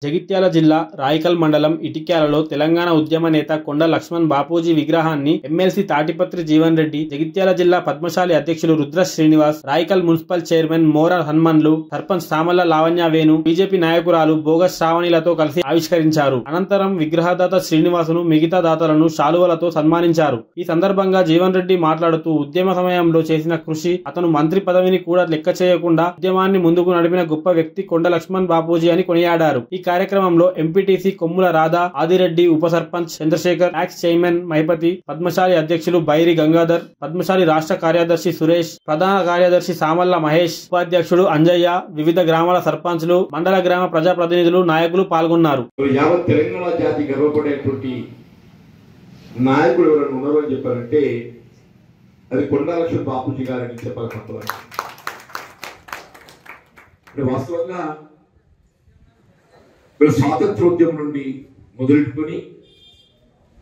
జగిత్యాల జిల్లా రాయికల్ మండలం ఇటిక్యాలలో తెలంగాణ ఉద్యమ నేత కొండ లక్ష్మణ్ బాపూజీ విగ్రహాన్ని ఎమ్మెల్సీ తాటిపత్రి జీవన్ రెడ్డి, జగిత్యాల జిల్లా పద్మశాలి అధ్యక్షులు Rudra Srinivas, Raikal municipal chairman Mora Hanmanlu, sarpanch Samalla Lavanya Venu, BJP నాయకురాలు బోగస్ శ్రావణిలతో కలిసి ఆవిష్కరించారు. అనంతరం విగ్రహదాత శ్రీనివాసును, మిగతా దాతలను శాలువలతో సన్మానించారు. ఈ సందర్భంగా జీవన్ రెడ్డి మాట్లాడుతూ ఉద్యమ సమయంలో చేసిన కృషి, అతను మంత్రి పదవిని కూడా లెక్క చేయకుండా ఉద్యమాన్ని ముందుకు నడిపిన గొప్ప వ్యక్తి కొండ లక్ష్మణ్ బాపూజీ అని కొనియాడారు. ఈ కార్యక్రమంలో ఎంపీటీసీ కొమ్ముల రాధా, ఆదిరెడ్డి, ఉప సర్పంచ్ చంద్రశేఖర్, యాక్స్ చైర్మన్ మైపతి, పద్మశాలి అధ్యక్షులు బైరి గంగాధర్, పద్మశాలి రాష్ట్ర కార్యదర్శి సురేష్, ప్రధాన కార్యదర్శి సామల్ల మహేష్, ఉపాధ్యక్షుడు అంజయ్య, వివిధ గ్రామాల సర్పంచ్లు, మండల గ్రామ ప్రజాప్రతినిధులు, నాయకులు పాల్గొన్నారు. యావత్ తెలంగాణ జాతి గర్వపడేటువంటి నాయకుడు ఎవరైనా ఉన్నారు అని చెప్పారంటే అది కొండ లక్ష్మణ్ బాపూజీ గారని చెప్పాలి. తప్పదు. వాస్తవంగా స్వాతంత్రోద్యమం నుండి మొదలెట్టుకుని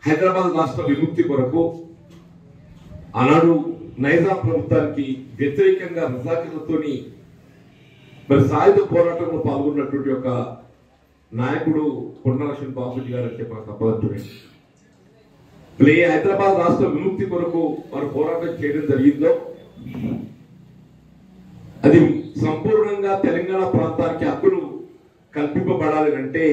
హైదరాబాద్ రాష్ట్ర విముక్తి కొరకు ఆనాడు నైజాం ప్రభుత్వానికి వ్యతిరేకంగా రజాకర్లతోని సాయుధ పోరాటంలో పాల్గొన్నటువంటి ఒక నాయకుడు కొండ లక్ష్మణ్ బాపూజీ గారు అని చెప్పాలి. తప్పదంటున్నాయి. హైదరాబాద్ రాష్ట్ర విముక్తి కొరకు వారు పోరాటం చేయడం జరిగిందో అది సంపూర్ణంగా తెలంగాణ ప్రాంతానికి హక్కులు కల్పింపబడాలి అంటే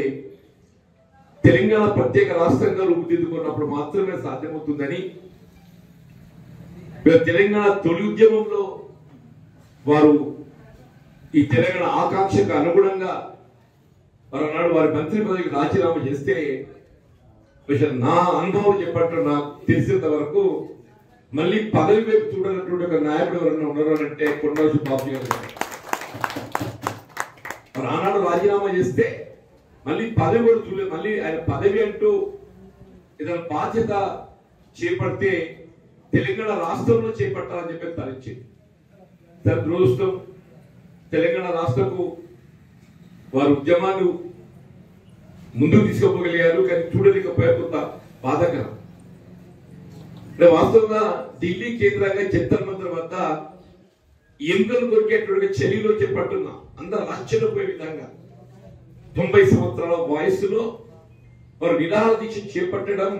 తెలంగాణ ప్రత్యేక రాష్ట్రంగా రూపుదిద్దుకున్నప్పుడు మాత్రమే సాధ్యమవుతుందని తెలంగాణ తొలి ఉద్యమంలో వారు ఈ తెలంగాణ ఆకాంక్షకు అనుగుణంగా వారు వారి మంత్రి పదవికి రాజీనామా చేస్తే నా అనుభవం చెప్పట్టు నాకు తెలిసినంత వరకు మళ్ళీ పదవి వైపు చూడనటువంటి ఒక నాయకుడు ఎవరన్నా ఉన్నారు అంటే కొండ లక్ష్మణ్ బాపూజీ గారు. ఆనాడు రాజీనామా చేస్తే మళ్ళీ పదవి కూడా చూడలేదు. మళ్ళీ ఆయన పదవి అంటూ ఏదైనా బాధ్యత చేపడితే తెలంగాణ రాష్ట్రంలో చేపట్టాలని చెప్పి తరించింది. దురదృష్టం తెలంగాణ రాష్ట్రకు వారు ఉద్యమాలు ముందుకు తీసుకుపోగలిగారు, కానీ చూడలేకపోయారు. కొంత బాధాకరం. వాస్తవంగా ఢిల్లీ కేంద్రంగా జంతర్ మంతర్ వద్ద ఎన్నికలు కొరికేటువంటి చర్యలో చేపట్టున్నా అందరూ ఆశ్చర్యపోయే విధంగా 90 సంవత్సరాల వయస్సులో వారు నిరాహార దీక్ష చేపట్టడం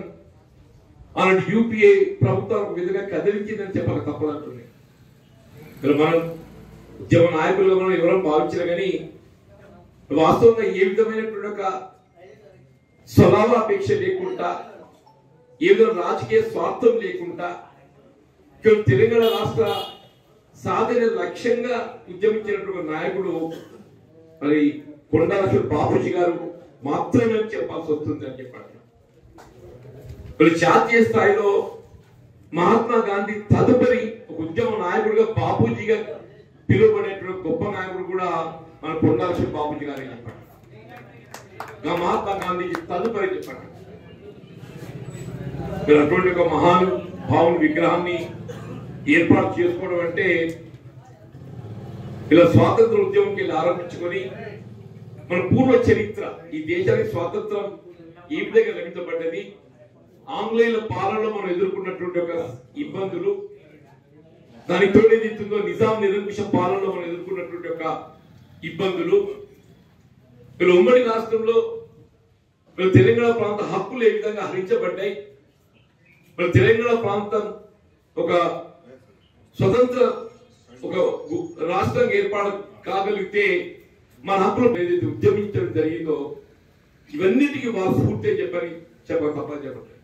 అలాంటి యూపీఏ ప్రభుత్వం ఒక విధంగా కదిలించిందని చెప్పాలి. తప్పదంటుంది. మనం ఉద్యమ నాయకులుగా మనం ఎవరో భావించారు, కానీ వాస్తవంగా ఏ విధమైనటువంటి ఒక స్వభావాపేక్ష లేకుండా, ఏ విధంగా రాజకీయ స్వార్థం లేకుండా తెలంగాణ రాష్ట్ర సాధన లక్ష్యంగా ఉద్యమించినటువంటి నాయకుడు మరి కొండ లక్ష్మణ్ బాపూజీ గారు మాత్రమే చెప్పాల్సి వస్తుంది అని చెప్పారు. మరి జాతీయ స్థాయిలో మహాత్మా గాంధీ తదుపరి ఒక ఉద్యమ నాయకుడిగా బాపూజీగా పిలువబడేటువంటి గొప్ప నాయకుడు కూడా మన కొండ లక్ష్మణ్ బాపూజీ గారు చెప్పారు. మహాత్మా గాంధీజీ తదుపరి చెప్పారు. మీరు అటువంటి ఒక మహాను భావుని విగ్రహాన్ని ఏర్పాటు చేసుకోవడం అంటే ఇలా స్వాతంత్ర ఉద్యమంకి వెళ్ళి ఆరంభించుకొని మన పూర్వ చరిత్ర, ఈ దేశానికి స్వాతంత్రం ఏ విధంగా లభించబడ్డది, ఆంగ్లేయుల పాలనలో మనం ఎదుర్కొన్నటువంటి ఒక ఇబ్బందులు, దానికి తోడేదిస్తుందో నిజాం నిరంకుశ పాలనలో మనం ఎదుర్కొన్నటువంటి ఒక ఇబ్బందులు, వీళ్ళు ఉమ్మడి రాష్ట్రంలో తెలంగాణ ప్రాంత హక్కులు ఏ విధంగా హరించబడ్డాయి, మన తెలంగాణ ప్రాంతం ఒక స్వతంత్ర ఒక రాష్ట్రంగా ఏర్పాటు కాగలిగితే మన హక్కులు ఏదైతే ఉద్యమించడం జరిగిందో ఇవన్నిటికీ వారు స్ఫూర్తి చెప్పని చెప్పక తప్పని చెప్పండి.